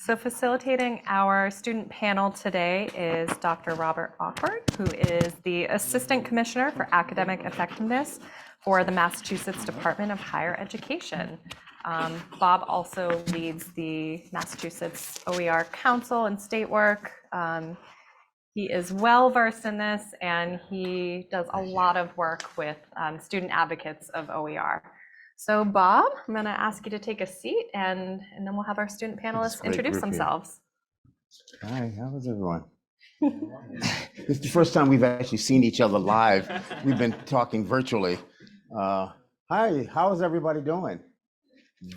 So facilitating our student panel today is Dr. Robert Awkward, who is the Assistant Commissioner for Academic Effectiveness for the Massachusetts Department of Higher Education. Bob also leads the Massachusetts OER Council and state work. He is well versed in this, and he does a lot of work with student advocates of OER. So Bob, I'm going to ask you to take a seat, and then we'll have our student panelists introduce themselves. Hi, how is everyone? It's the first time we've actually seen each other live. We've been talking virtually. Hi, how is everybody doing?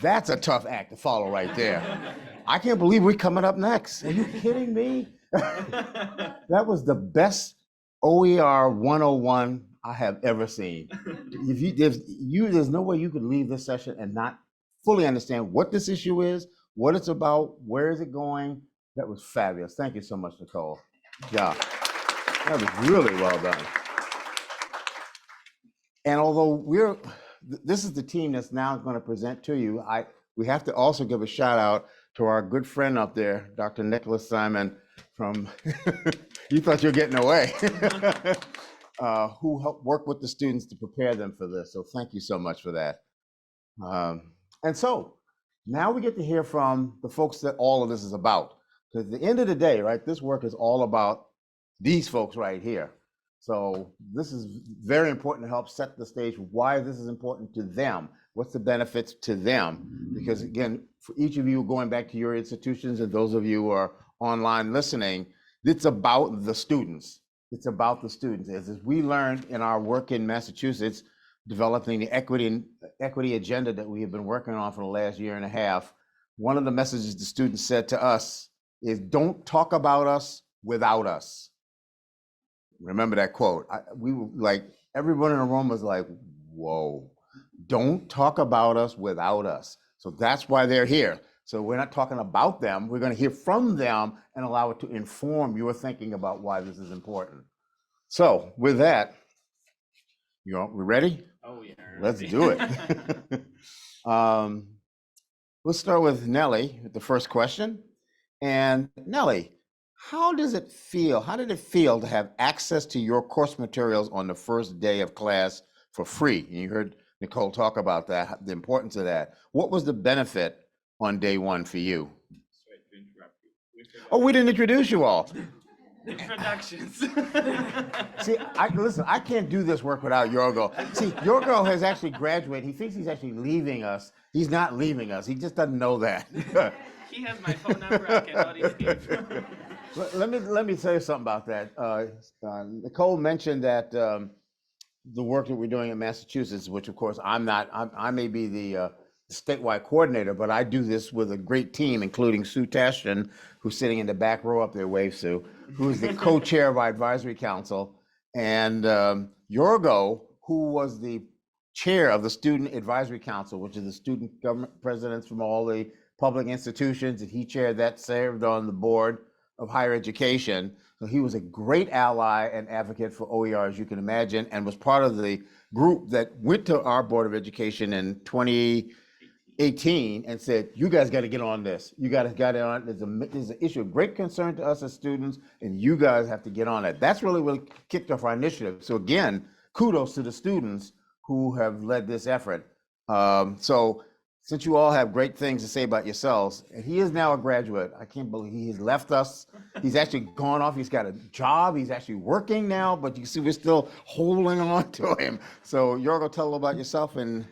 That's a tough act to follow right there. I can't believe we're coming up next. Are you kidding me? That was the best OER 101 I have ever seen. There's no way you could leave this session and not fully understand what this issue is, what it's about, where is it going. That was fabulous. Thank you so much, Nicole. Yeah, that was really well done. And although this is the team that's now going to present to you, we have to also give a shout out to our good friend up there, Dr. Nicholas Simon from, you thought you were getting away, who helped work with the students to prepare them for this. So thank you so much for that. And so now we get to hear from the folks that all of this is about. Because at the end of the day, right, this work is all about these folks right here. So this is very important to help set the stage why this is important to them. What's the benefits to them? Because again, for each of you going back to your institutions and those of you who are online listening, it's about the students. It's about the students. As we learned in our work in Massachusetts, developing the equity agenda that we have been working on for the last year and a half, one of the messages the students said to us is, don't talk about us without us. Remember that quote. We were like, everyone in the room was like, whoa, don't talk about us without us. So that's why they're here. So we're not talking about them. We're going to hear from them and allow it to inform your thinking about why this is important. So with that, we ready? Oh, yeah. Let's do it. Let's start with Nellie with the first question. And Nellie, how did it feel to have access to your course materials on the first day of class for free? And you heard Nicole talk about that, the importance of that. What was the benefit on day one for you? Sorry to interrupt you. Oh, we didn't introduce you all. Introductions. See, listen, I can't do this work without Yorgo. See, Yorgo has actually graduated. He thinks he's actually leaving us. He's not leaving us. He just doesn't know that. He has my phone number. I cannot escape. Let me tell you something about that. Nicole mentioned that the work that we're doing in Massachusetts, which of course I'm not. I may be the statewide coordinator, but I do this with a great team, including Sue Tashton, who's sitting in the back row up there. Wave, Sue, who's the co-chair of our advisory council, and Yorgo, who was the chair of the student advisory council, which is the student government presidents from all the public institutions, and he chaired that, served on the board of higher education. So he was a great ally and advocate for OER, as you can imagine, and was part of the group that went to our Board of Education in 2018 and said, you guys got to get on this. You got to get on. There's an issue of great concern to us as students, and you guys have to get on it. That's really what kicked off our initiative. So again, kudos to the students who have led this effort. So since you all have great things to say about yourselves, and he is now a graduate. I can't believe he's left us. He's actually gone off. He's got a job. He's actually working now, but you see we're still holding on to him. So Yorgo, tell about yourself, and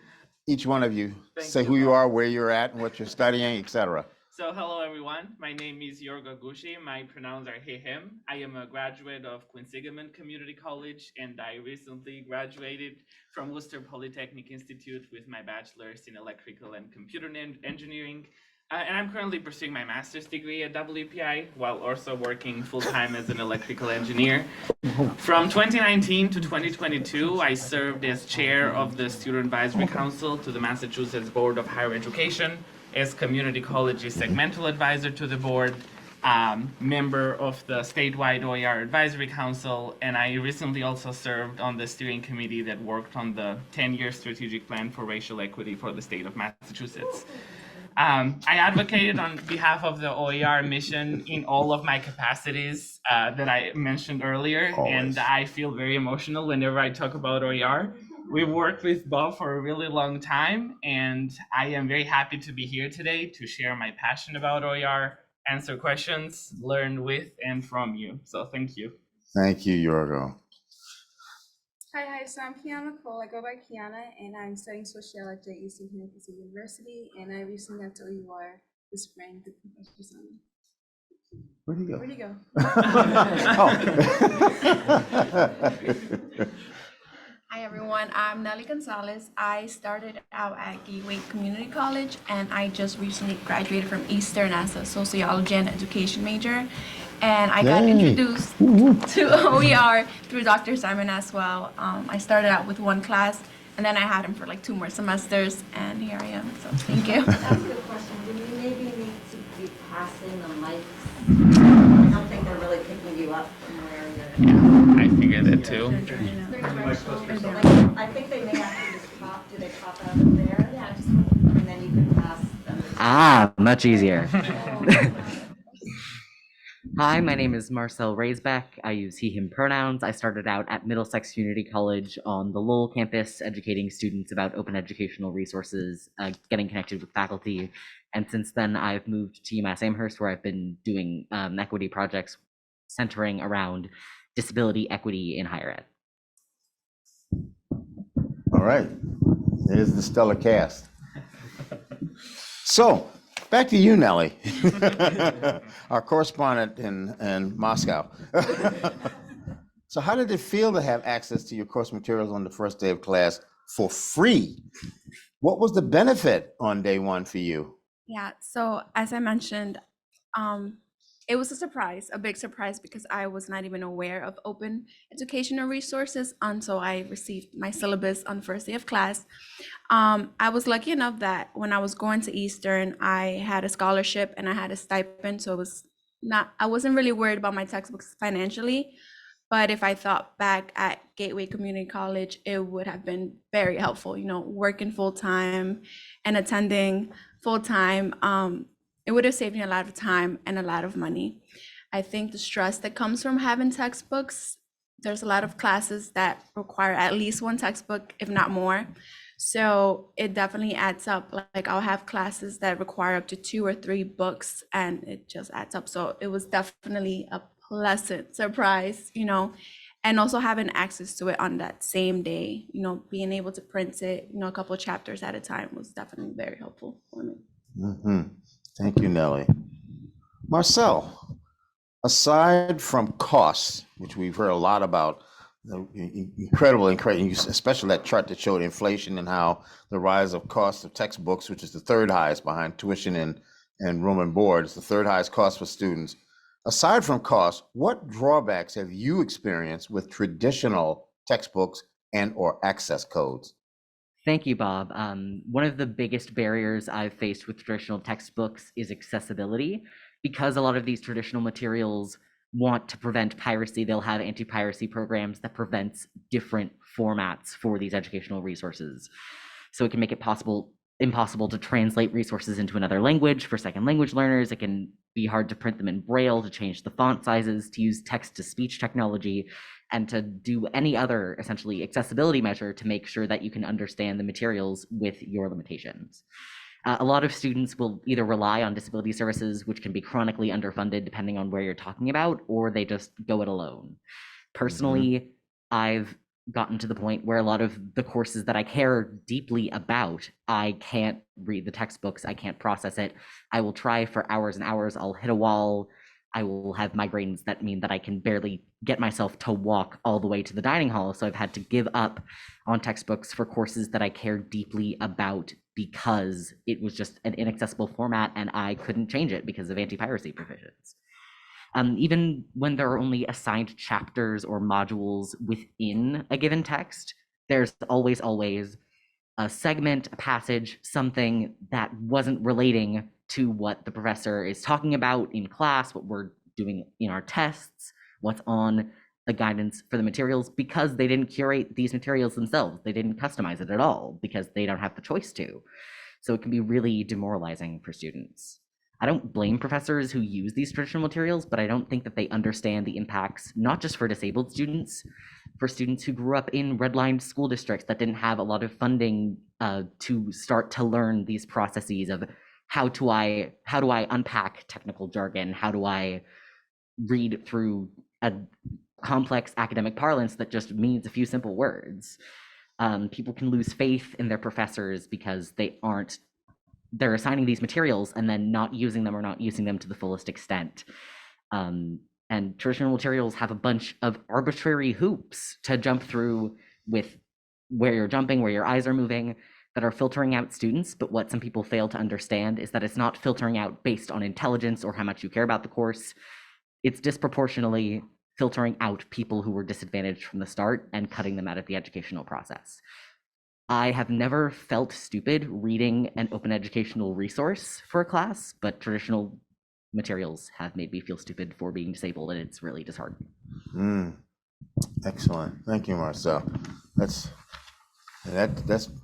each one of you say who you are, where you're at, and what you're studying, etc. So hello, everyone. My name is Yorgo Gushi. My pronouns are he, him. I am a graduate of Quinsigamond Community College, and I recently graduated from Worcester Polytechnic Institute with my bachelor's in electrical and computer engineering. And I'm currently pursuing my master's degree at WPI while also working full-time as an electrical engineer. From 2019 to 2022, I served as chair of the Student Advisory Council to the Massachusetts Board of Higher Education, as community college's segmental advisor to the board, member of the statewide OER Advisory Council, and I recently also served on the steering committee that worked on the 10-year strategic plan for racial equity for the state of Massachusetts. I advocated on behalf of the OER mission in all of my capacities that I mentioned earlier, and I feel very emotional whenever I talk about OER. We've worked with Bob for a really long time, and I am very happy to be here today to share my passion about OER, answer questions, learn with and from you. So thank you. Thank you, Yorgo. Hi, so I'm Kiana Cole. I go by Kiana, and I'm studying sociology at Eastern Campus University, and I recently got to OER this spring through Professor Summit. Where'd he go? Where'd he go? Oh. Hi, everyone. I'm Nelly Gonzalez. I started out at Gateway Community College, and I just recently graduated from Eastern as a sociology and education major. And I got introduced to OER through Dr. Simon as well. I started out with one class, and then I had him for like 2 more semesters, and here I am. So thank you. That's a good question. Do you maybe need to be passing the mics? I don't think they're really picking you up from where you're. I figured it too. I think they may actually just pop. Do they pop out of there? Yeah, just and then you can pass them. Ah, much easier. Hi, my name is Marcel Raisbeck. I use he, him pronouns. I started out at Middlesex Community College on the Lowell campus, educating students about open educational resources, getting connected with faculty. And since then, I've moved to UMass Amherst, where I've been doing equity projects centering around disability equity in higher ed. All right, there's the stellar cast. So, back to you, Nelly, our correspondent in Moscow. So how did it feel to have access to your course materials on the first day of class for free? What was the benefit on day one for you? Yeah, so as I mentioned, it was a big surprise, because I was not even aware of open educational resources until I received my syllabus on the first day of class. I was lucky enough that when I was going to Eastern, I had a scholarship and I had a stipend, so I wasn't really worried about my textbooks financially. But if I thought back at Gateway Community College, it would have been very helpful, working full time and attending full time. It would have saved me a lot of time and a lot of money. I think the stress that comes from having textbooks, there's a lot of classes that require at least one textbook, if not more. So it definitely adds up. Like I'll have classes that require up to 2 or 3 books, and it just adds up. So it was definitely a pleasant surprise, and also having access to it on that same day, being able to print it, a couple of chapters at a time was definitely very helpful for me. Mm-hmm. Thank you, Nelly. Marcel, aside from costs, which we've heard a lot about, incredible, especially that chart that showed inflation and how the rise of cost of textbooks, which is the third highest behind tuition and room and board, is the third highest cost for students. Aside from costs, what drawbacks have you experienced with traditional textbooks and/or access codes? Thank you, Bob. One of the biggest barriers I've faced with traditional textbooks is accessibility. Because a lot of these traditional materials want to prevent piracy, they'll have anti-piracy programs that prevents different formats for these educational resources. So it can make it impossible to translate resources into another language for second language learners. It can be hard to print them in Braille, to change the font sizes, to use text-to-speech technology, and to do any other essentially accessibility measure to make sure that you can understand the materials with your limitations. A lot of students will either rely on disability services, which can be chronically underfunded depending on where you're talking about, or they just go it alone. Personally, I've gotten to the point where a lot of the courses that I care deeply about, I can't read the textbooks, I can't process it. I will try for hours and hours, I'll hit a wall, I will have migraines that mean that I can barely get myself to walk all the way to the dining hall. So I've had to give up on textbooks for courses that I care deeply about because it was just an inaccessible format and I couldn't change it because of anti-piracy provisions. Even when there are only assigned chapters or modules within a given text, there's always a segment, a passage, something that wasn't relating to what the professor is talking about in class, what we're doing in our tests, what's on the guidance for the materials, because they didn't curate these materials themselves. They didn't customize it at all because they don't have the choice to. So it can be really demoralizing for students. I don't blame professors who use these traditional materials, but I don't think that they understand the impacts, not just for disabled students, for students who grew up in redlined school districts that didn't have a lot of funding to start to learn these processes of how do I unpack technical jargon? How do I read through a complex academic parlance that just means a few simple words? People can lose faith in their professors because they're assigning these materials and then not using them or not using them to the fullest extent. And traditional materials have a bunch of arbitrary hoops to jump through with where you're jumping, where your eyes are moving, that are filtering out students. But what some people fail to understand is that it's not filtering out based on intelligence or how much you care about the course. It's disproportionately filtering out people who were disadvantaged from the start and cutting them out of the educational process. I have never felt stupid reading an open educational resource for a class, but traditional materials have made me feel stupid for being disabled, and it's really disheartening. Excellent. Thank you, Marcel. That's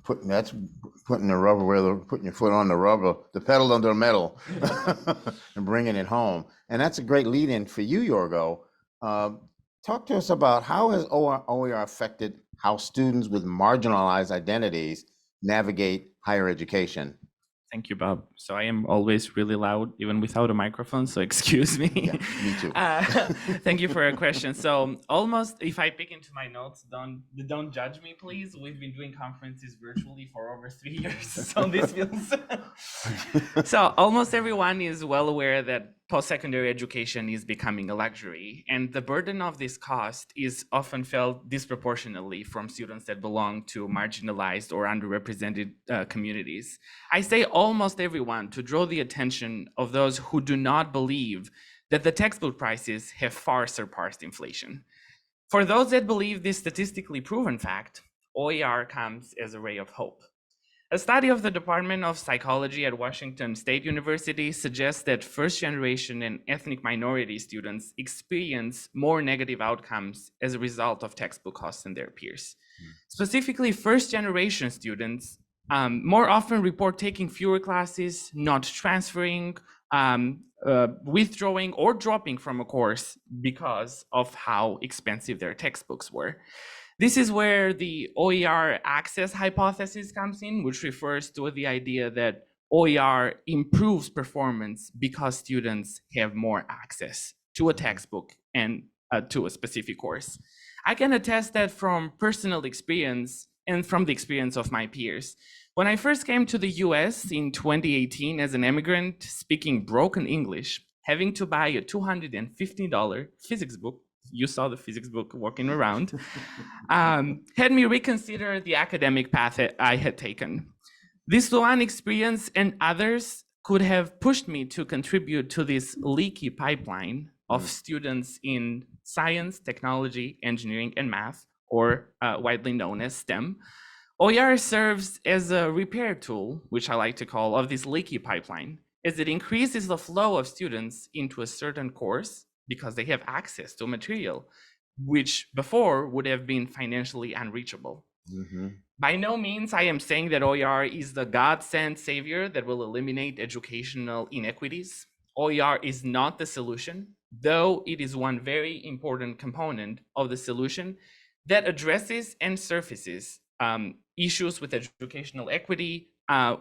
putting the rubber where putting your foot on the rubber, the pedal under the metal, and bringing it home. And that's a great lead-in for you, Yorgo. Talk to us about how has OER affected how students with marginalized identities navigate higher education? Thank you, Bob. So I am always really loud, even without a microphone, so excuse me. Yeah, me too. Thank you for your question. So almost, if I peek into my notes, don't judge me, please. We've been doing conferences virtually for over 3 years, so this feels... So almost everyone is well aware that post-secondary education is becoming a luxury, and the burden of this cost is often felt disproportionately from students that belong to marginalized or underrepresented communities. I say almost everyone to draw the attention of those who do not believe that the textbook prices have far surpassed inflation. For those that believe this statistically proven fact, OER comes as a ray of hope. A study of the Department of Psychology at Washington State University suggests that first-generation and ethnic minority students experience more negative outcomes as a result of textbook costs than their peers. Specifically, first-generation students more often report taking fewer classes, not transferring, withdrawing, or dropping from a course because of how expensive their textbooks were. This is where the OER access hypothesis comes in, which refers to the idea that OER improves performance because students have more access to a textbook and to a specific course. I can attest that from personal experience and from the experience of my peers. When I first came to the US in 2018 as an immigrant speaking broken English, having to buy a $250 physics book, you saw the physics book walking around, had me reconsider the academic path that I had taken. This one experience and others could have pushed me to contribute to this leaky pipeline of students in science, technology, engineering, and math, or widely known as STEM. OER serves as a repair tool, which I like to call, of this leaky pipeline, as it increases the flow of students into a certain course because they have access to material, which before would have been financially unreachable. By no means I am saying that OER is the God-sent savior that will eliminate educational inequities. OER is not the solution, though it is one very important component of the solution that addresses and surfaces issues with educational equity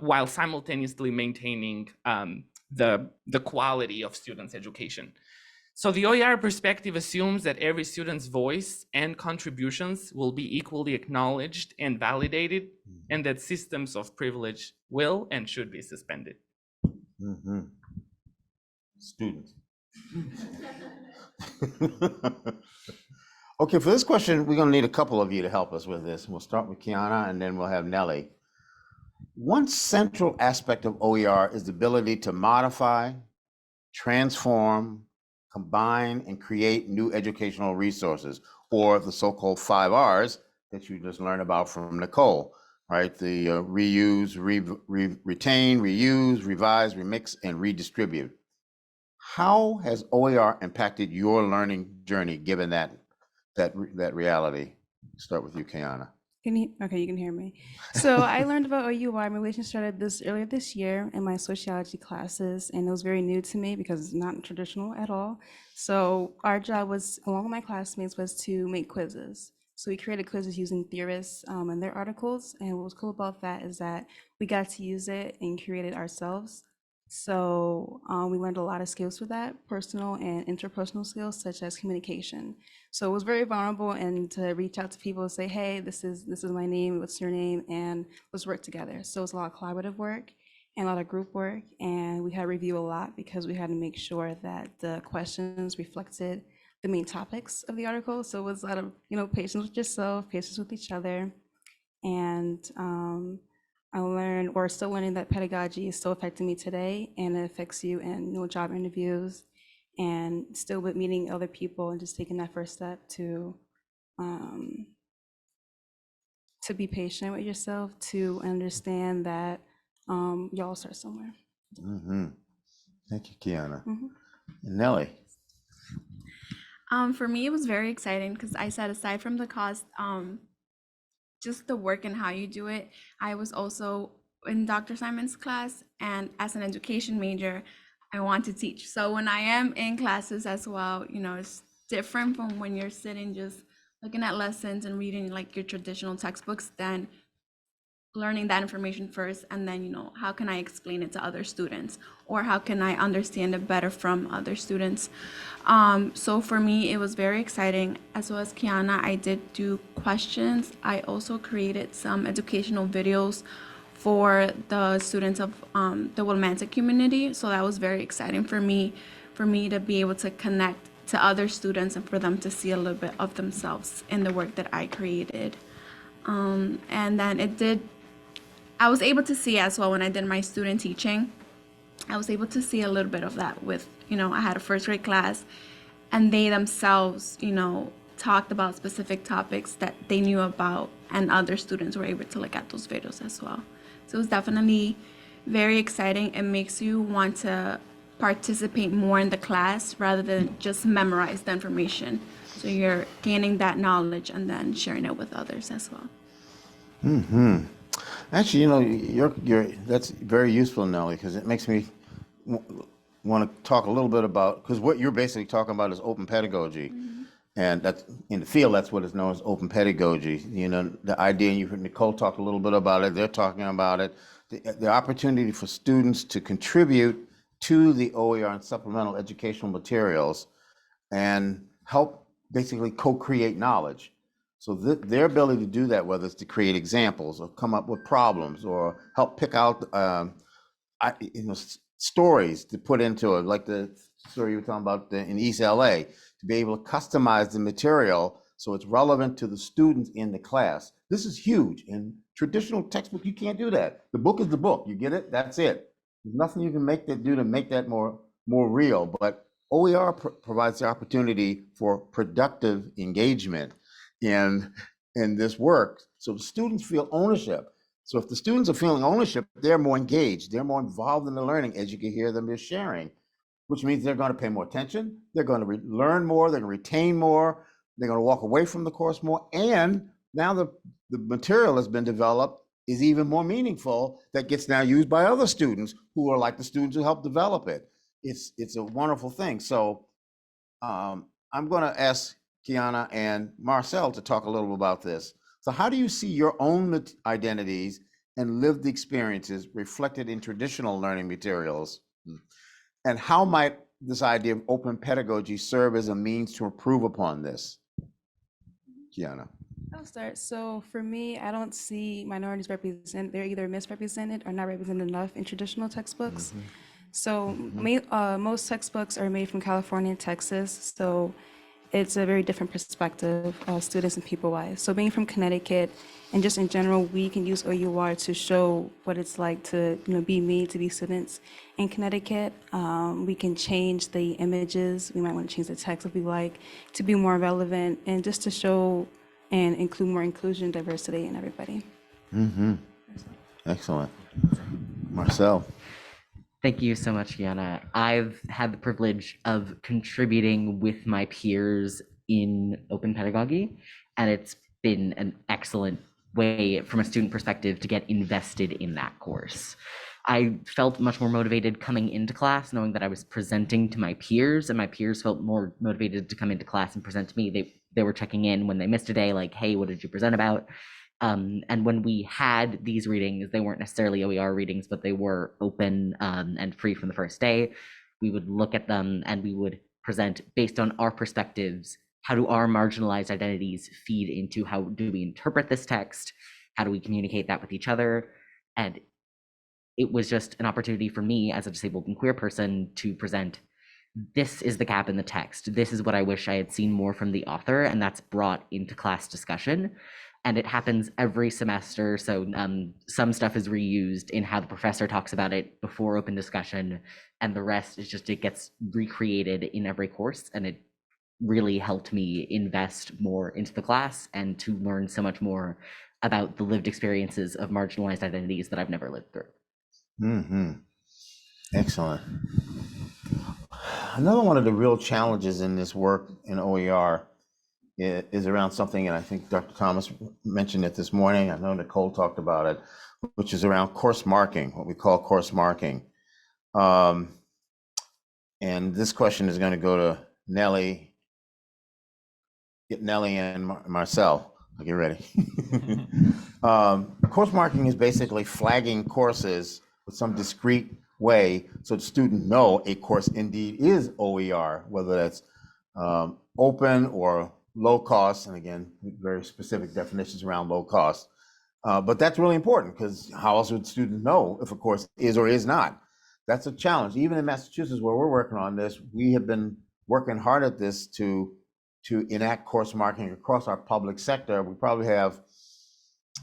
while simultaneously maintaining the quality of students' education. So the OER perspective assumes that every student's voice and contributions will be equally acknowledged and validated, and that systems of privilege will and should be suspended. Students. Okay, for this question, we're gonna need a couple of you to help us with this. We'll start with Kiana and then we'll have Nellie. One central aspect of OER is the ability to modify, transform, combine, and create new educational resources, or the so-called 5 Rs that you just learned about from Nicole, right? The reuse, retain, reuse, revise, remix, and redistribute. How has OER impacted your learning journey, given that reality? Start with you, Kiana. Okay, you can hear me. So I learned about OUI. My relation started this earlier this year in my sociology classes, and it was very new to me because it's not traditional at all. So our job was, along with my classmates, was to make quizzes. So we created quizzes using theorists and their articles. And what was cool about that is that we got to use it and create it ourselves. So we learned a lot of skills for that, personal and interpersonal skills such as communication. So it was very vulnerable and to reach out to people and say, hey, this is my name, what's your name, and let's work together. So it's a lot of collaborative work and a lot of group work, and we had to review a lot because we had to make sure that the questions reflected the main topics of the article. So it was a lot of, patience with yourself, patience with each other, and I learned, or still learning, that pedagogy is still affecting me today, and it affects you in job interviews, and still with meeting other people and just taking that first step um, to be patient with yourself, to understand that y'all start somewhere. Mm-hmm. Thank you, Kiana. Mhm. And Nellie. For me, it was very exciting because I said, aside from the cost, just the work and how you do it. I was also in Dr. Simon's class, and as an education major, I want to teach. So when I am in classes as well, it's different from when you're sitting just looking at lessons and reading like your traditional textbooks, then learning that information first, and then how can I explain it to other students, or how can I understand it better from other students. So for me, it was very exciting. As well as Kiana, I did do questions. I also created some educational videos for the students of the Wilmantic community, so that was very exciting for me to be able to connect to other students and for them to see a little bit of themselves in the work that I created. And then I was able to see as well when I did my student teaching. I was able to see a little bit of that with, I had a first grade class, and they themselves, talked about specific topics that they knew about, and other students were able to look at those videos as well. So it was definitely very exciting. It makes you want to participate more in the class rather than just memorize the information. So you're gaining that knowledge and then sharing it with others as well. Mm-hmm. Actually, you're that's very useful, Nellie, because it makes me want to talk a little bit about, because what you're basically talking about is open pedagogy, and that's in the field. That's what is known as open pedagogy. The idea, and you heard Nicole talk a little bit about it. They're talking about it. The opportunity for students to contribute to the OER and supplemental educational materials, and help basically co-create knowledge. So their ability to do that, whether it's to create examples or come up with problems or help pick out stories to put into it, like the story you were talking about in East LA, to be able to customize the material so it's relevant to the students in the class. This is huge. In traditional textbook, you can't do that. The book is the book. You get it? That's it. There's nothing you can do to make that more real. But OER provides the opportunity for productive engagement in this work, so the students feel ownership. So if the students are feeling ownership, they're more engaged, they're more involved in the learning, as you can hear them is sharing, which means they're going to pay more attention, they're going to learn more, they're going to retain more, they're going to walk away from the course more, and now the material has been developed is even more meaningful, that gets now used by other students who are like the students who helped develop it. It's a wonderful thing. So I'm going to ask Kiana and Marcel to talk a little about this. So how do you see your own identities and lived experiences reflected in traditional learning materials? And how might this idea of open pedagogy serve as a means to improve upon this? Kiana. I'll start. So for me, I don't see minorities represented. They're either misrepresented or not represented enough in traditional textbooks. So most textbooks are made from California and Texas. So it's a very different perspective, students and people-wise. So being from Connecticut, and just in general, we can use OUR to show what it's like to be made to be students in Connecticut. We can change the images. We might want to change the text if we like, to be more relevant, and just to show and include more inclusion, diversity in everybody. Mm-hmm. Excellent. Marcel. Thank you so much, Kiana. I've had the privilege of contributing with my peers in open pedagogy, and it's been an excellent way from a student perspective to get invested in that course. I felt much more motivated coming into class, knowing that I was presenting to my peers, and my peers felt more motivated to come into class and present to me. They were checking in when they missed a day, like, hey, what did you present about? And when we had these readings, they weren't necessarily OER readings, but they were open and free from the first day. We would look at them and we would present based on our perspectives. How do our marginalized identities feed into how do we interpret this text? How do we communicate that with each other? And it was just an opportunity for me as a disabled and queer person to present, this is the gap in the text. This is what I wish I had seen more from the author, and that's brought into class discussion. And it happens every semester. So some stuff is reused in how the professor talks about it before open discussion, and the rest is just, it gets recreated in every course. And it really helped me invest more into the class and to learn so much more about the lived experiences of marginalized identities that I've never lived through. Mm-hmm. Excellent. Another one of the real challenges in this work in OER is around something, and I think Dr. Thomas mentioned it this morning. I know Nicole talked about it, which is around course marking, what we call course marking. And this question is going to go to Nellie. Get Nellie and Marcel. I'll get ready. Course marking is basically flagging courses with some discrete way so the student know a course indeed is OER, whether that's open or low cost, and again, very specific definitions around low cost. But that's really important, because how else would students know if a course is or is not? That's a challenge. Even in Massachusetts, where we're working on this, we have been working hard at this to enact course marking across our public sector. We probably have,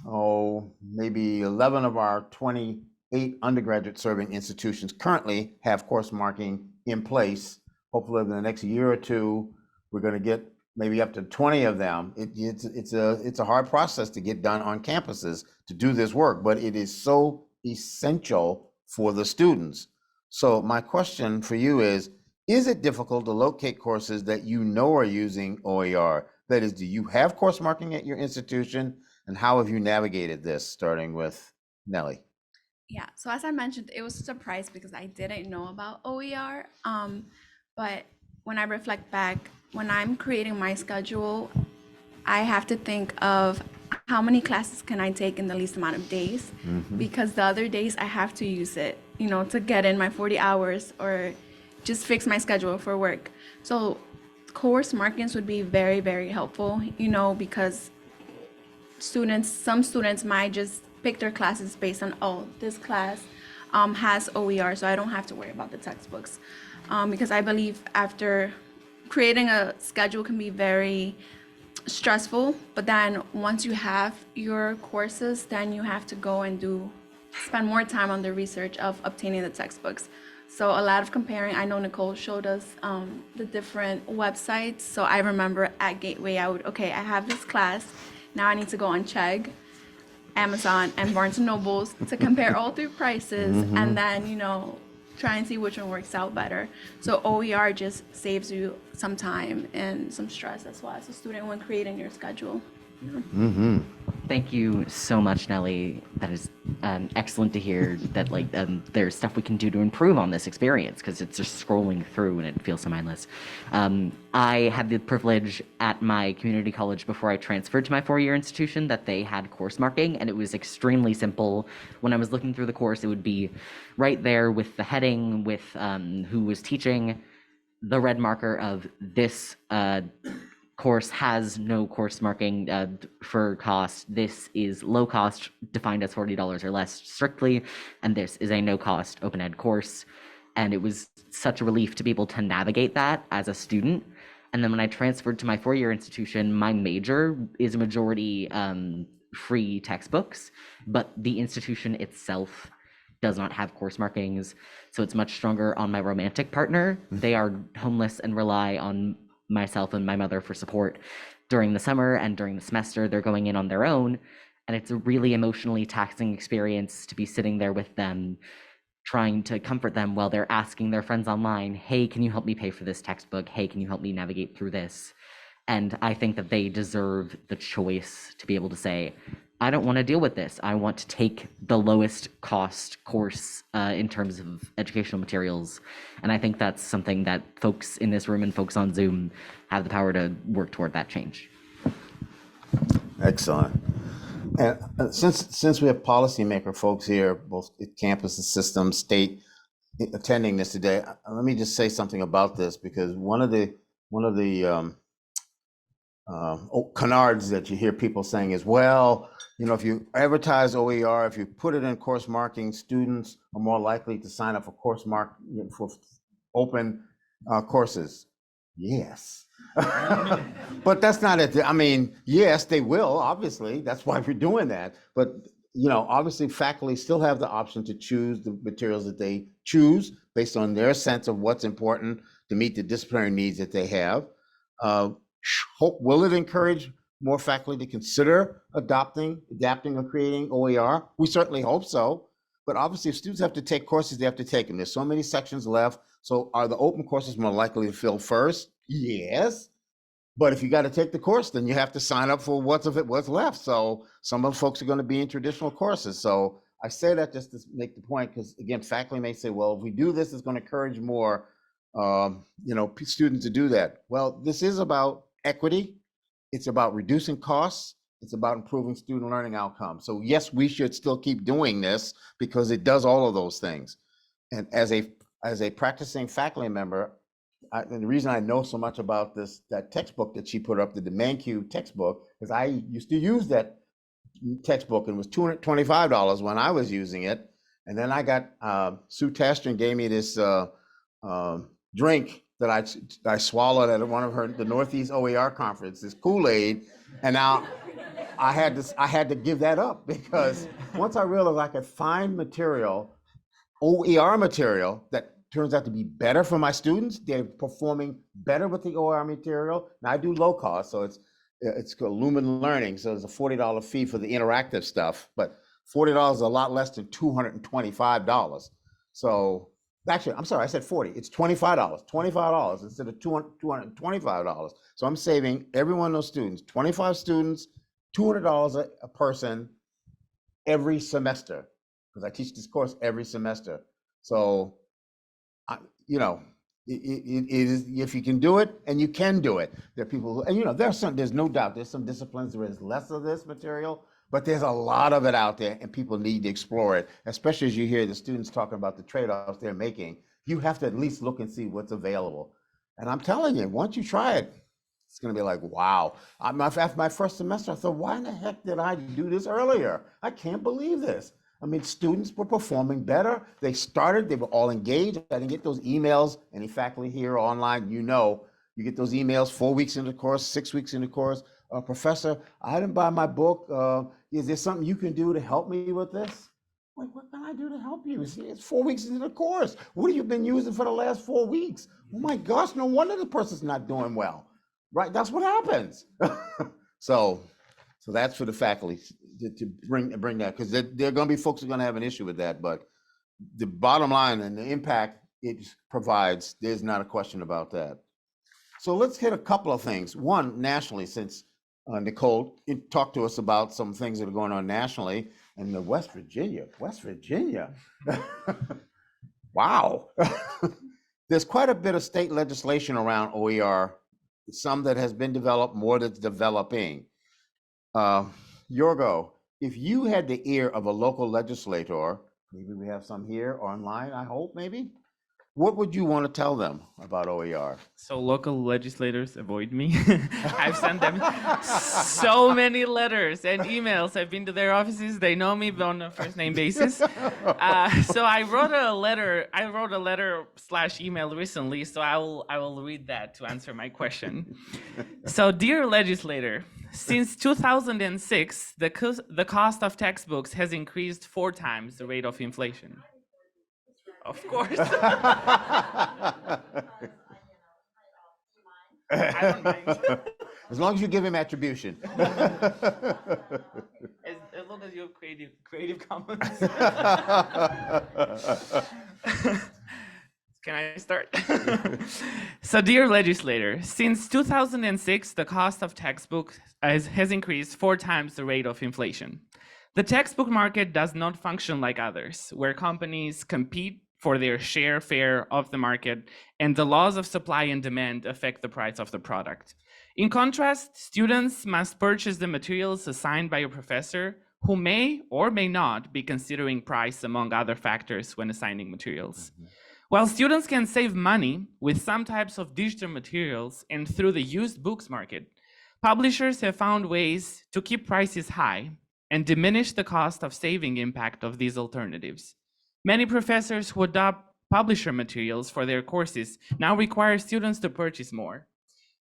maybe 11 of our 28 undergraduate serving institutions currently have course marking in place. Hopefully in the next year or two, we're going to get maybe up to 20 of them. It's a hard process to get done on campuses to do this work, but it is so essential for the students. So my question for you is it difficult to locate courses that you know are using OER? That is, do you have course marking at your institution? And how have you navigated this, starting with Nellie? Yeah, so as I mentioned, it was a surprise because I didn't know about OER. But when I reflect back, when I'm creating my schedule, I have to think of how many classes can I take in the least amount of days, because the other days I have to use it, to get in my 40 hours or just fix my schedule for work. So course markings would be very, very helpful, because some students might just pick their classes based on, this class has OER, so I don't have to worry about the textbooks. Because I believe after creating a schedule can be very stressful, but then once you have your courses, then you have to go and spend more time on the research of obtaining the textbooks. So a lot of comparing. I know Nicole showed us the different websites. So I remember at Gateway, I have this class. Now I need to go on Chegg, Amazon, and Barnes & Nobles to compare all three prices, and then, try and see which one works out better. So OER just saves you some time and some stress as well as a student when creating your schedule. Thank you so much, Nellie. That is excellent to hear that there's stuff we can do to improve on this experience, because it's just scrolling through and it feels so mindless. I had the privilege at my community college before I transferred to my four-year institution that they had course marking, and it was extremely simple. When I was looking through the course, it would be right there with the heading, with who was teaching, the red marker of this course has no course marking for cost. This is low cost, defined as $40 or less strictly, and this is a no cost open ed course. And it was such a relief to be able to navigate that as a student. And then when I transferred to my four-year institution, my major is a majority free textbooks, but the institution itself does not have course markings. So it's much stronger on my romantic partner. They are homeless and rely on myself and my mother for support during the summer, and during the semester they're going in on their own, and it's a really emotionally taxing experience to be sitting there with them, trying to comfort them while they're asking their friends online, hey, can you help me pay for this textbook? Hey, can you help me navigate through this? And I think that they deserve the choice to be able to say, I don't want to deal with this. I want to take the lowest cost course in terms of educational materials. And I think that's something that folks in this room and folks on Zoom have the power to work toward that change. Excellent. And since we have policymaker folks here, both at campus and system, state, attending this today, let me just say something about this, because one of the canards that you hear people saying is, well, if you advertise OER, if you put it in course marking, students are more likely to sign up for for open courses. Yes. But that's not it. I mean, yes, they will, obviously. That's why we're doing that. But, obviously faculty still have the option to choose the materials that they choose based on their sense of what's important to meet the disciplinary needs that they have. Will it encourage more faculty to consider adapting, or creating OER? We certainly hope so. But obviously, if students have to take courses, they have to take them. There's so many sections left. So are the open courses more likely to fill first? Yes. But if you got to take the course, then you have to sign up for what's left. So some of the folks are going to be in traditional courses. So I say that just to make the point, because again, faculty may say, well, if we do this, it's going to encourage more students to do that. Well, this is about equity. It's about reducing costs. It's about improving student learning outcomes. So yes, we should still keep doing this because it does all of those things. And as a practicing faculty member, and the reason I know so much about that textbook that she put up, the DemandQ textbook, is I used to use that textbook and it was $225 when I was using it. And then I got Sue Tastron gave me this drink that I swallowed at one of the Northeast OER conference, this Kool-Aid, and now I had to give that up, because once I realized I could find material, OER material, that turns out to be better for my students. They're performing better with the OER material. Now I do low cost, so it's called Lumen Learning, so it's a $40 fee for the interactive stuff, but $40 is a lot less than $225. So actually, I'm sorry, I said 40. It's $25 instead of $225. So I'm saving every one of those students, 25 students, $200 a person every semester, because I teach this course every semester. So, it is, if you can do it, and you can do it. There are people who, and there's no doubt, there's some disciplines where there's less of this material, but there's a lot of it out there, and people need to explore it, especially as you hear the students talking about the trade-offs they're making. You have to at least look and see what's available. And I'm telling you, once you try it, it's going to be like, wow. After my first semester, I thought, why in the heck did I do this earlier? I can't believe this. I mean, students were performing better. They were all engaged. I didn't get those emails. Any faculty here or online, you get those emails 4 weeks into the course, 6 weeks into the course. Professor, I didn't buy my book. Is there something you can do to help me with this? Like, what can I do to help you? It's 4 weeks into the course. What have you been using for the last 4 weeks? Oh my gosh, no wonder the person's not doing well. Right, that's what happens. So that's for the faculty to bring that, because there are going to be folks who are going to have an issue with that. But the bottom line and the impact it provides, there's not a question about that. So let's hit a couple of things. One, nationally, since Nicole talked to us about some things that are going on nationally, and the West Virginia. Wow. There's quite a bit of state legislation around OER, some that has been developed, more that's developing. Yorgo, if you had the ear of a local legislator, maybe we have some here or online, I hope, maybe, what would you want to tell them about OER? So local legislators avoid me. I've sent them so many letters and emails. I've been to their offices. They know me on a first name basis. So I wrote a letter/email recently. So I will read that to answer my question. So, dear legislator, since 2006, the cost of textbooks has increased 4 times the rate of inflation. Of course. I don't mind. As long as you give him attribution. As long as you have creative commons. Can I start? So, dear legislator, since 2006, the cost of textbooks has increased 4 times the rate of inflation. The textbook market does not function like others, where companies compete for their share of the market, and the laws of supply and demand affect the price of the product. In contrast, students must purchase the materials assigned by a professor who may or may not be considering price among other factors when assigning materials. While students can save money with some types of digital materials and through the used books market, publishers have found ways to keep prices high and diminish the cost of saving impact of these alternatives. Many professors who adopt publisher materials for their courses now require students to purchase more.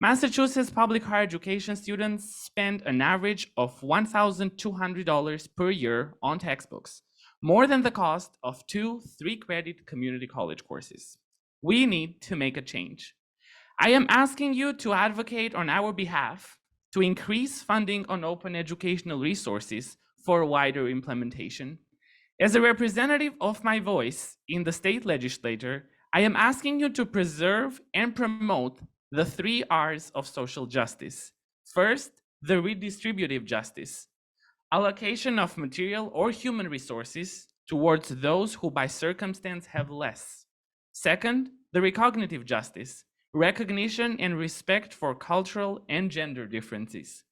Massachusetts public higher education students spend an average of $1,200 per year on textbooks, more than the cost of 2 3-credit community college courses. We need to make a change. I am asking you to advocate on our behalf to increase funding on open educational resources for wider implementation. As a representative of my voice in the state legislature, I am asking you to preserve and promote the 3 R's of social justice. First, the redistributive justice, allocation of material or human resources towards those who by circumstance have less. Second, the recognitive justice, recognition and respect for cultural and gender differences.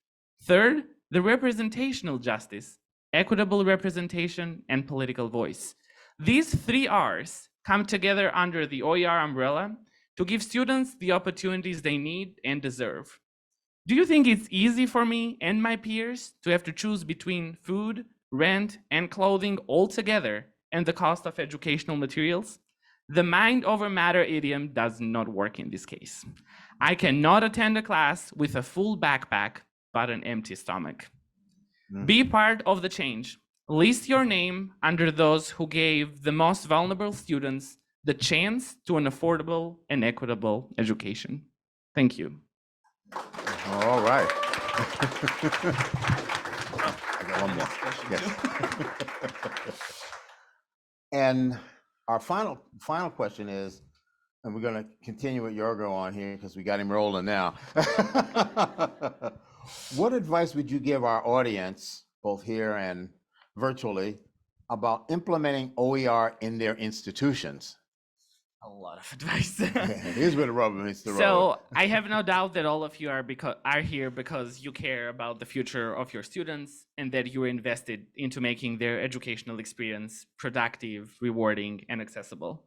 Third, the representational justice, equitable representation and political voice. These 3 R's come together under the OER umbrella to give students the opportunities they need and deserve. Do you think it's easy for me and my peers to have to choose between food, rent, and clothing altogether and the cost of educational materials? The mind over matter idiom does not work in this case. I cannot attend a class with a full backpack but an empty stomach. Be part of the change. List your name under those who gave the most vulnerable students the chance to an affordable and equitable education. Thank you. All right. I got one more. Yes. And our final question is, and we're going to continue with Yorgo on here because we got him rolling now. What advice would you give our audience, both here and virtually, about implementing OER in their institutions? A lot of advice. Here's where the rubber meets the road. So I have no doubt that all of you are here because you care about the future of your students and that you're invested into making their educational experience productive, rewarding, and accessible.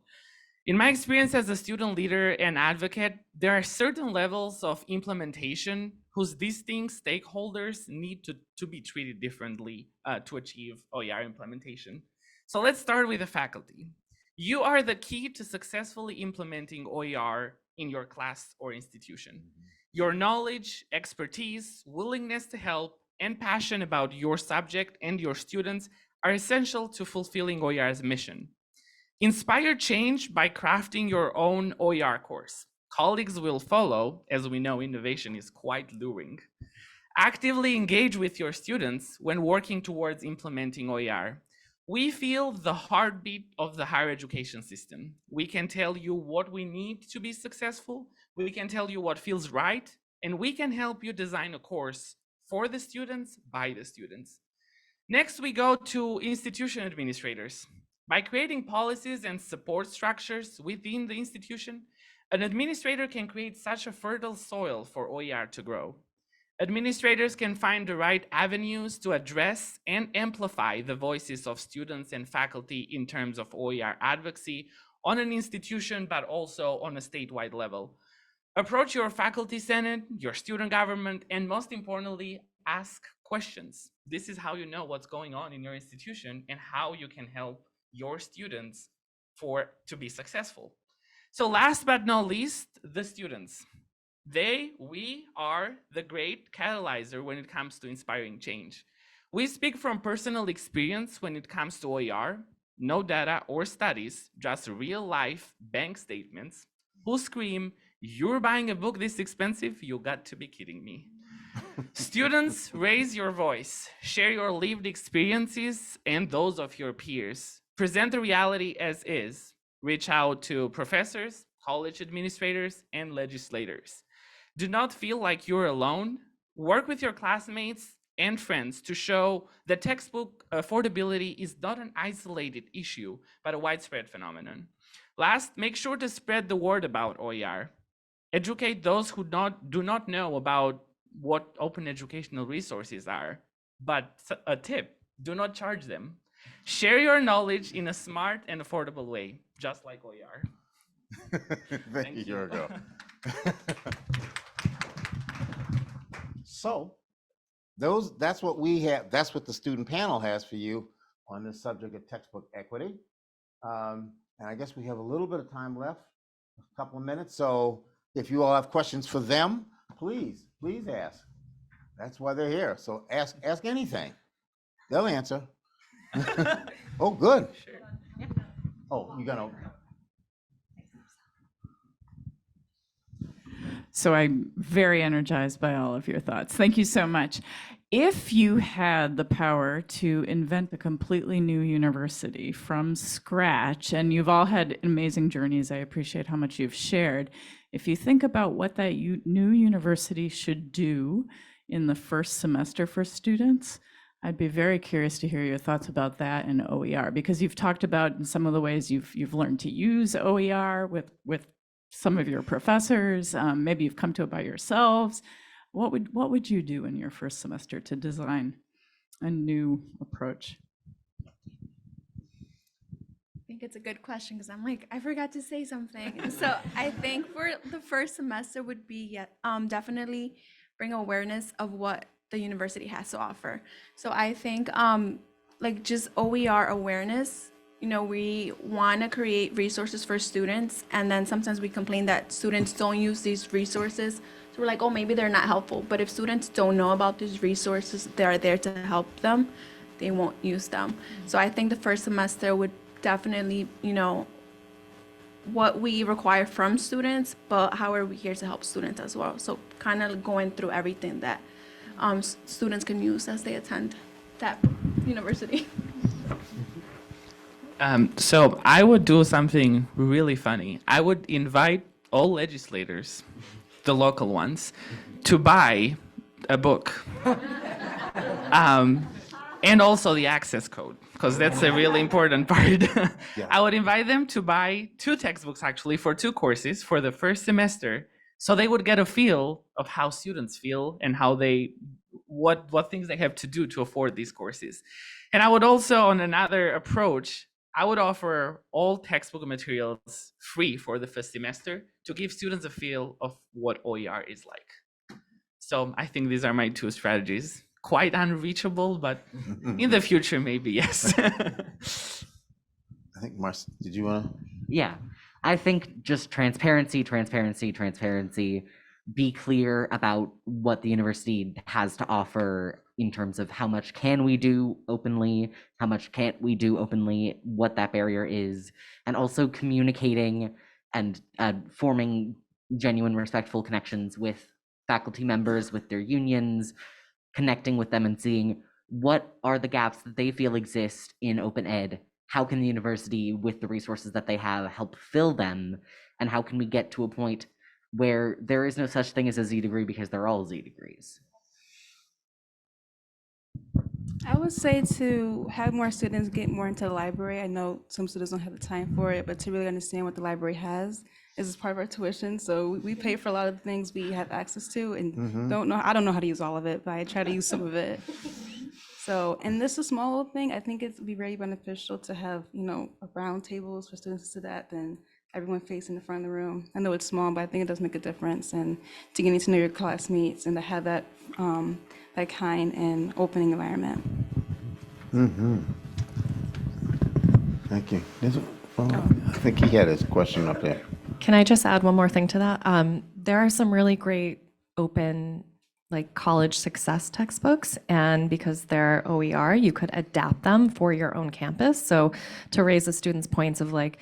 In my experience as a student leader and advocate, there are certain levels of implementation whose distinct stakeholders need to be treated differently to achieve OER implementation. So let's start with the faculty. You are the key to successfully implementing OER in your class or institution. Your knowledge, expertise, willingness to help, and passion about your subject and your students are essential to fulfilling OER's mission. Inspire change by crafting your own OER course. Colleagues will follow, as we know innovation is quite luring. Actively engage with your students when working towards implementing OER. We feel the heartbeat of the higher education system. We can tell you what we need to be successful, we can tell you what feels right, and we can help you design a course for the students, by the students. Next, we go to institution administrators. By creating policies and support structures within the institution, an administrator can create such a fertile soil for OER to grow. Administrators can find the right avenues to address and amplify the voices of students and faculty in terms of OER advocacy on an institution, but also on a statewide level. Approach your faculty senate, your student government, and most importantly, ask questions. This is how you know what's going on in your institution and how you can help your students to be successful. So last but not least, the students. We are the great catalyzer when it comes to inspiring change. We speak from personal experience when it comes to OER, no data or studies, just real life bank statements who scream, "You're buying a book this expensive? You got to be kidding me." Students, raise your voice, share your lived experiences and those of your peers. Present the reality as is. Reach out to professors, college administrators, and legislators. Do not feel like you're alone. Work with your classmates and friends to show that textbook affordability is not an isolated issue, but a widespread phenomenon. Last, make sure to spread the word about OER. Educate those who do not know about what open educational resources are. But a tip, do not charge them. Share your knowledge in a smart and affordable way, just like OER. Thank you, Yorgo. So, that's what we have, that's what the student panel has for you on this subject of textbook equity. And I guess we have a little bit of time left, a couple of minutes. So if you all have questions for them, please ask. That's why they're here. So ask anything. They'll answer. Oh, good. Sure. Oh, you're gonna. So I'm very energized by all of your thoughts. Thank you so much. If you had the power to invent a completely new university from scratch, and you've all had amazing journeys, I appreciate how much you've shared. If you think about what that new university should do in the first semester for students, I'd be very curious to hear your thoughts about that and OER, because you've talked about in some of the ways you've learned to use OER with some of your professors. Maybe you've come to it by yourselves. What would you do in your first semester to design a new approach? I think it's a good question because I'm like, I forgot to say something. So I think for the first semester would be definitely bring awareness of what the university has to offer. So I think like just OER awareness. You know, we want to create resources for students, and then sometimes we complain that students don't use these resources. So we're like, oh, maybe they're not helpful. But if students don't know about these resources that are there to help them, they won't use them. So I think the first semester would definitely, you know, what we require from students, but how are we here to help students as well? So kind of going through everything that students can use as they attend that university. So I would do something really funny. I would invite all legislators, the local ones, to buy a book. And also the access code, because that's a really important part. Yeah. I would invite them to buy 2 textbooks actually for 2 courses for the first semester, so they would get a feel of how students feel and how what things they have to do to afford these courses. And I would also, on another approach, I would offer all textbook materials free for the first semester to give students a feel of what OER is like. So I think these are my 2 strategies. Quite unreachable, but in the future, maybe, yes. I think Marcy, did you want to? Yeah, I think just transparency. Be clear about what the university has to offer in terms of how much can we do openly, how much can't we do openly, what that barrier is, and also communicating and forming genuine, respectful connections with faculty members, with their unions, connecting with them and seeing what are the gaps that they feel exist in open ed. How can the university, with the resources that they have, help fill them? And how can we get to a point where there is no such thing as a Z degree because they're all Z degrees? I would say to have more students get more into the library. I know some students don't have the time for it, but to really understand what the library has is part of our tuition. So we pay for a lot of the things we have access to and I don't know how to use all of it, but I try to use some of it. So, and this is a small little thing. I think it'd be very beneficial to have, you know, round tables for students to sit at than everyone facing the front of the room. I know it's small, but I think it does make a difference. And to getting to know your classmates and to have that kind and opening environment. Thank you. I think he had his question up there. Can I just add one more thing to that? There are some really great open like college success textbooks, and because they're OER, you could adapt them for your own campus. So to raise the students' points of like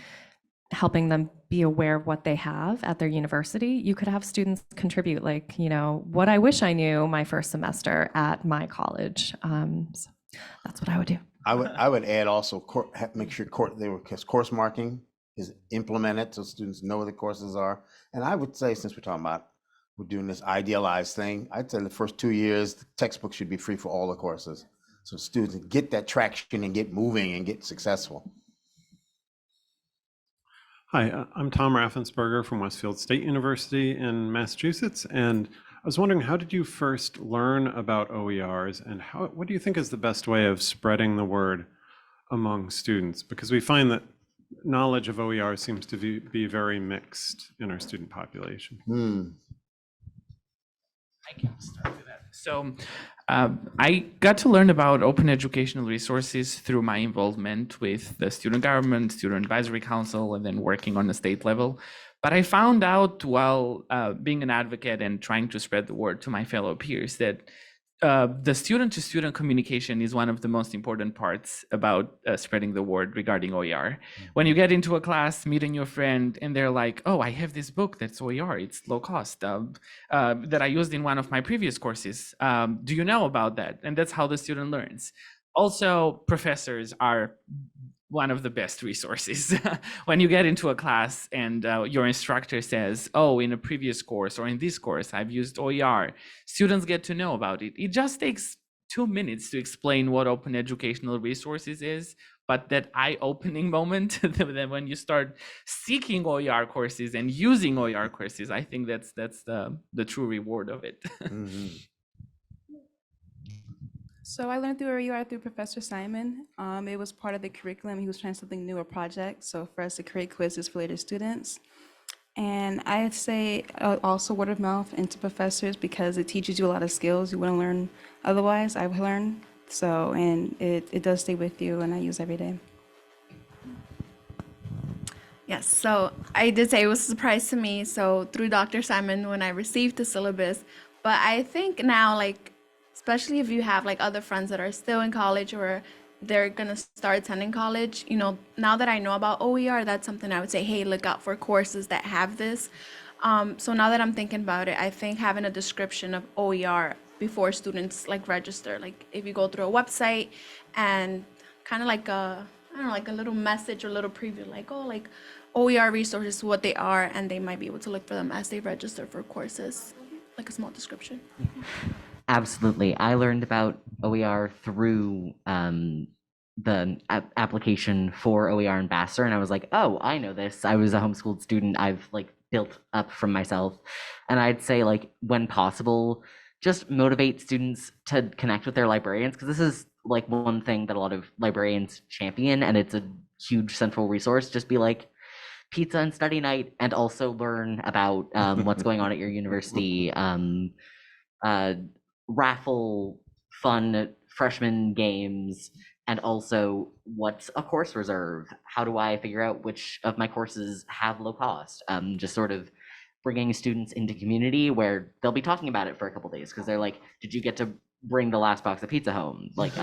helping them be aware of what they have at their university, you could have students contribute like, you know, what I wish I knew my first semester at my college. So that's what I would do. I would add also make sure course marking is implemented so students know where the courses are. And I would say, since we're talking about we're doing this idealized thing. I'd say the first 2 years, the textbook should be free for all the courses. So students get that traction and get moving and get successful. Hi, I'm Tom Raffensperger from Westfield State University in Massachusetts, and I was wondering, how did you first learn about OERs, and what do you think is the best way of spreading the word among students? Because we find that knowledge of OER seems to be very mixed in our student population. I can start with that. So I got to learn about open educational resources through my involvement with the student government, student advisory council, and then working on the state level. But I found out while being an advocate and trying to spread the word to my fellow peers that the student-to-student communication is one of the most important parts about spreading the word regarding OER. When you get into a class, meeting your friend, and they're like, oh, I have this book that's OER, it's low cost, that I used in one of my previous courses. Do you know about that? And that's how the student learns. Also, professors are one of the best resources. When you get into a class and your instructor says, oh, in a previous course or in this course, I've used OER, students get to know about it. It just takes 2 minutes to explain what open educational resources is, but that eye-opening moment, then when you start seeking OER courses and using OER courses, I think that's the true reward of it. So I learned through OER through Professor Simon. It was part of the curriculum. He was trying something new, a project. So for us to create quizzes for later students. And I'd say also word of mouth into professors because it teaches you a lot of skills you wouldn't learn otherwise. I've learned. So, and it does stay with you and I use every day. Yes, so I did say it was a surprise to me. So through Dr. Simon when I received the syllabus, but I think now, like, especially if you have like other friends that are still in college or they're gonna start attending college, you know, now that I know about OER, that's something I would say, hey, look out for courses that have this. So now that I'm thinking about it, I think having a description of OER before students like register, like if you go through a website and kind of like a, I don't know, like a little message or a little preview, like, oh, like OER resources, what they are, and they might be able to look for them as they register for courses, like a small description. Absolutely. I learned about OER through the application for OER Ambassador, and I was like, oh, I know this. I was a homeschooled student. I've like built up from myself. And I'd say, like, when possible, just motivate students to connect with their librarians, because this is like one thing that a lot of librarians champion, and it's a huge central resource. Just be like, pizza and study night, and also learn about what's going on at your university. Raffle, fun freshman games, and also what's a course reserve? How do I figure out which of my courses have low cost? Just sort of bringing students into community where they'll be talking about it for a couple days because they're like, did you get to bring the last box of pizza home? Like,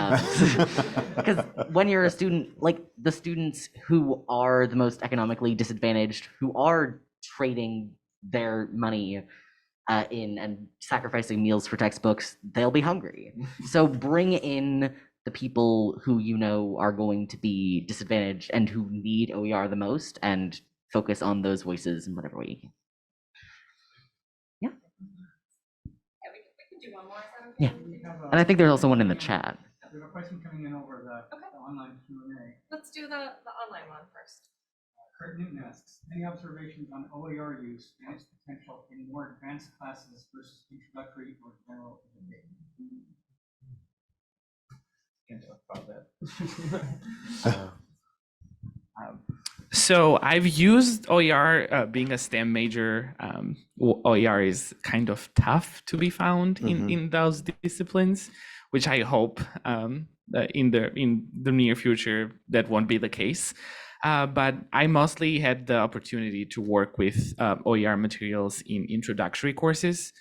because when you're a student, like the students who are the most economically disadvantaged, who are trading their money in and sacrificing meals for textbooks, they'll be hungry. So bring in the people who you know are going to be disadvantaged and who need OER the most, and focus on those voices in whatever way you can. Yeah. Yeah, we can do one more. Yeah. And I think there's also one in the chat. We have a question coming in over the online Q&A. Let's do the online one first. Kurt Newton asks, any observations on OER use and its potential in more advanced classes versus introductory or general education? Can talk about that. So I've used OER being a STEM major. OER is kind of tough to be found in those disciplines, which I hope in the near future that won't be the case. But I mostly had the opportunity to work with OER materials in introductory courses.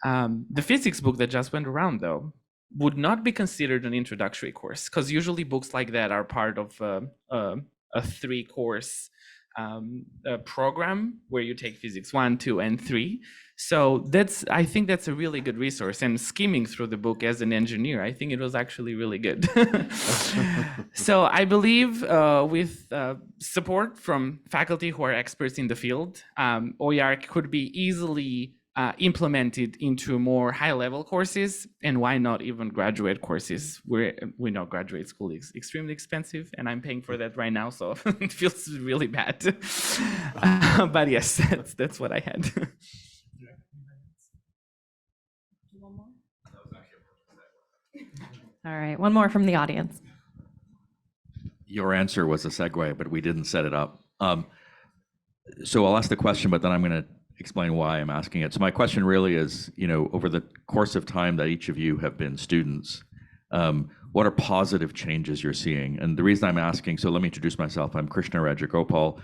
The physics book that just went around, though, would not be considered an introductory course, because usually books like that are part of a 3-course program where you take physics 1, 2, and 3. So I think that's a really good resource. And skimming through the book as an engineer, I think it was actually really good. So I believe with support from faculty who are experts in the field, OER could be easily implemented into more high-level courses, and why not even graduate courses? We know graduate school is extremely expensive, and I'm paying for that right now, so it feels really bad. But yes, that's what I had. All right, one more from the audience. Your answer was a segue, but we didn't set it up. So I'll ask the question, but then I'm going to explain why I'm asking it. So my question really is, over the course of time that each of you have been students, what are positive changes you're seeing? And the reason I'm asking, so let me introduce myself. I'm Krishna Rajagopal.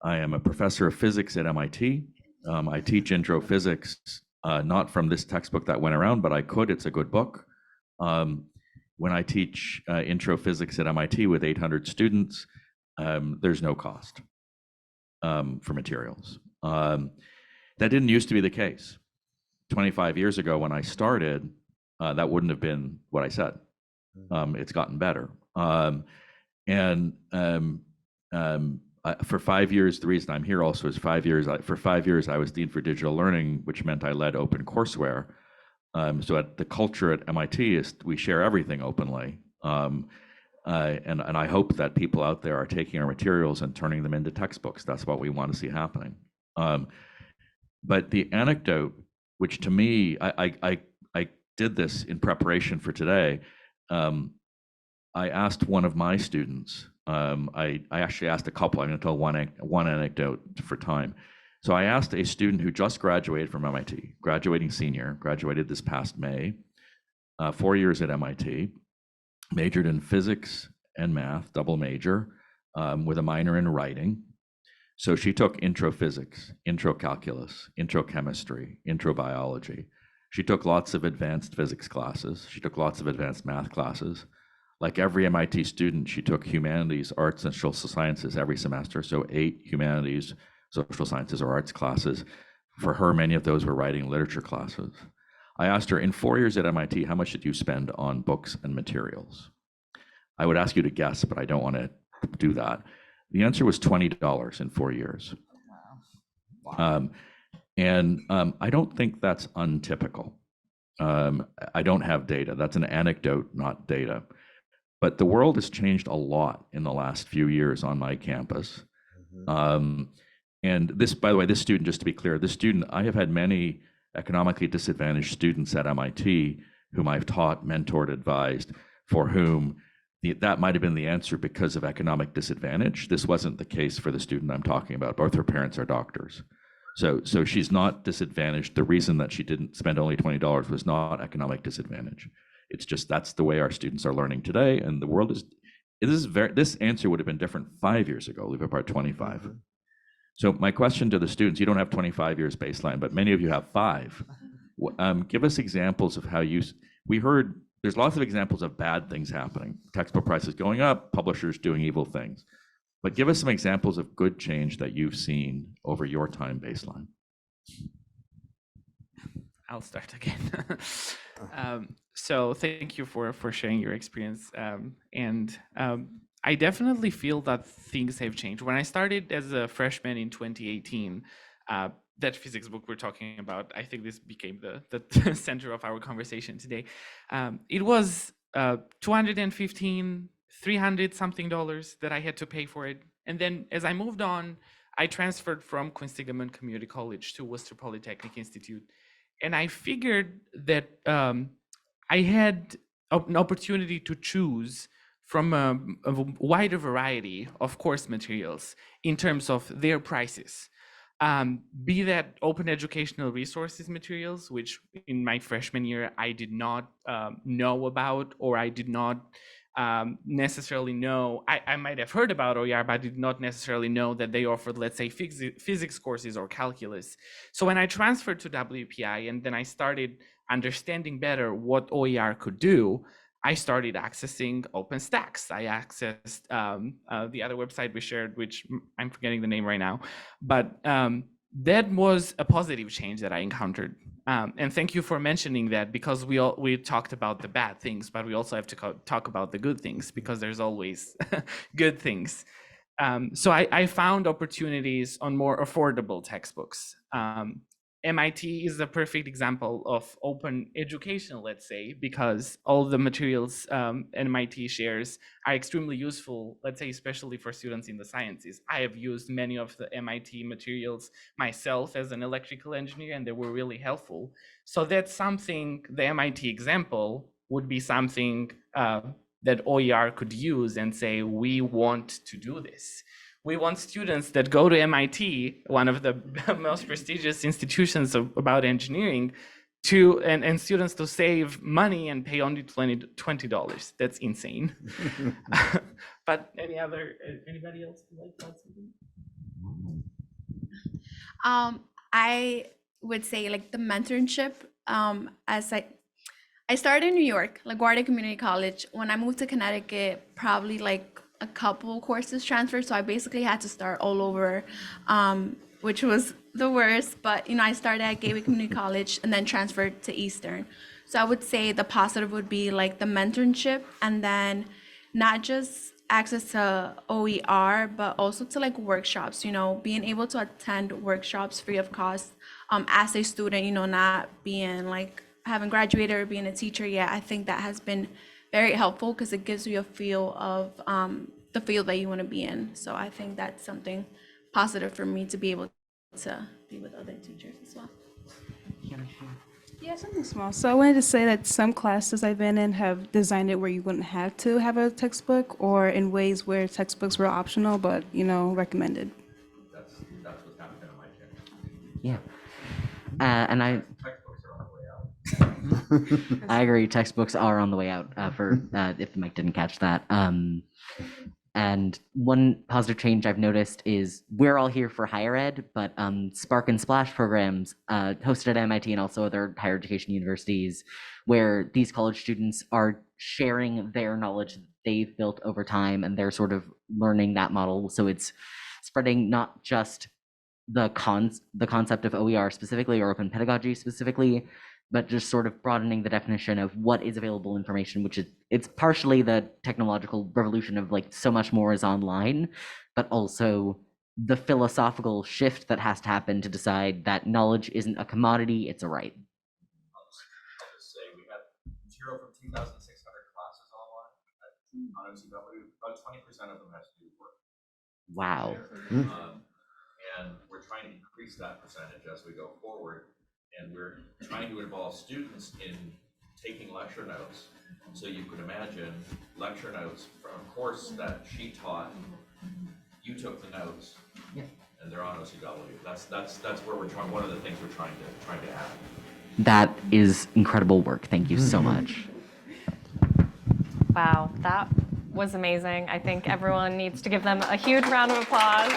I am a professor of physics at MIT. I teach intro physics, not from this textbook that went around, but I could. It's a good book. When I teach intro physics at MIT with 800 students, there's no cost for materials. That didn't used to be the case. 25 years ago when I started, that wouldn't have been what I said. It's gotten better. For 5 years, the reason I'm here also is 5 years. For 5 years, I was Dean for Digital Learning, which meant I led open courseware. So at the culture at MIT is we share everything openly. And I hope that people out there are taking our materials and turning them into textbooks. That's what we want to see happening. But the anecdote, which to me, I did this in preparation for today. I asked one of my students, I actually asked a couple, I'm going to tell one anecdote for time. So I asked a student who just graduated from MIT, graduating senior, graduated this past May, 4 years at MIT, majored in physics and math, double major, with a minor in writing. So she took intro physics, intro calculus, intro chemistry, intro biology. She took lots of advanced physics classes. She took lots of advanced math classes. Like every MIT student, she took humanities, arts, and social sciences every semester. So 8 humanities, social sciences, or arts classes. For her, many of those were writing literature classes. I asked her, in 4 years at MIT, how much did you spend on books and materials? I would ask you to guess, but I don't want to do that. The answer was $20 in 4 years. Wow. I don't think that's untypical. I don't have data. That's an anecdote, not data. But the world has changed a lot in the last few years on my campus. And this, by the way, this student, just to be clear, this student, I have had many economically disadvantaged students at MIT whom I've taught, mentored, advised, for whom that might have been the answer because of economic disadvantage. This wasn't the case for the student I'm talking about. Both her parents are doctors. So she's not disadvantaged. The reason that she didn't spend only $20 was not economic disadvantage. It's just that's the way our students are learning today, and the world is. This answer would have been different 5 years ago. Leave apart 25. So my question to the students: you don't have 25 years baseline, but many of you have 5. Give us examples of how we heard. There's lots of examples of bad things happening. Textbook prices going up, publishers doing evil things. But give us some examples of good change that you've seen over your time baseline. I'll start again. So thank you for sharing your experience. I definitely feel that things have changed. When I started as a freshman in 2018, that physics book we're talking about, I think this became the center of our conversation today. It was $215, $300 something that I had to pay for it. And then as I moved on, I transferred from Quinsigamond Community College to Worcester Polytechnic Institute. And I figured that I had an opportunity to choose from a wider variety of course materials in terms of their prices. Be that open educational resources materials, which in my freshman year I did not know about, or I did not necessarily know. I might have heard about OER, but I did not necessarily know that they offered, let's say, physics courses or calculus. So when I transferred to WPI and then I started understanding better what OER could do, I started accessing OpenStax. I accessed the other website we shared, which I'm forgetting the name right now, but that was a positive change that I encountered. And thank you for mentioning that, because we talked about the bad things, but we also have to talk about the good things, because there's always good things. So I found opportunities on more affordable textbooks. MIT is a perfect example of open education, let's say, because all the materials MIT shares are extremely useful, let's say, especially for students in the sciences. I have used many of the MIT materials myself as an electrical engineer, and they were really helpful. So that's something, the MIT example would be something that OER could use and say, we want to do this. We want students that go to MIT, one of the most prestigious institutions about engineering, and students to save money and pay only $20. That's insane. But anybody else would like to add something? I would say like the mentorship, as I started in New York, LaGuardia Community College. When I moved to Connecticut, probably like a couple courses transferred, so I basically had to start all over, which was the worst. But I started at Gateway Community College and then transferred to Eastern. So I would say the positive would be like the mentorship, and then not just access to OER, but also to like workshops. Being able to attend workshops free of cost as a student. Not being like haven't graduated or being a teacher yet. I think that has been very helpful because it gives you a feel of the field that you want to be in. So I think that's something positive for me to be able to be with other teachers as well. Yeah, something small. So I wanted to say that some classes I've been in have designed it where you wouldn't have to have a textbook, or in ways where textbooks were optional, but recommended. That's what's happening on my channel. Yeah. And I Textbooks are on the way out. I agree. Textbooks are on the way out for if the mic didn't catch that. And one positive change I've noticed is we're all here for higher ed, but Spark and Splash programs hosted at MIT and also other higher education universities, where these college students are sharing their knowledge that they've built over time, and they're sort of learning that model. So it's spreading not just the concept of OER specifically, or open pedagogy specifically, but just sort of broadening the definition of what is available information, which is, it's partially the technological revolution of like so much more is online, but also the philosophical shift that has to happen to decide that knowledge isn't a commodity, it's a right. I'll just say we had material from 2,600 classes online on OCW. About 20% of them has to do work. Wow. And we're trying to increase that percentage as we go forward. And we're trying to involve students in taking lecture notes. So you could imagine lecture notes from a course that she taught, you took the notes, and they're on OCW. That's where we're trying. One of the things we're trying to add. That is incredible work. Thank you so much. Wow, that was amazing. I think everyone needs to give them a huge round of applause.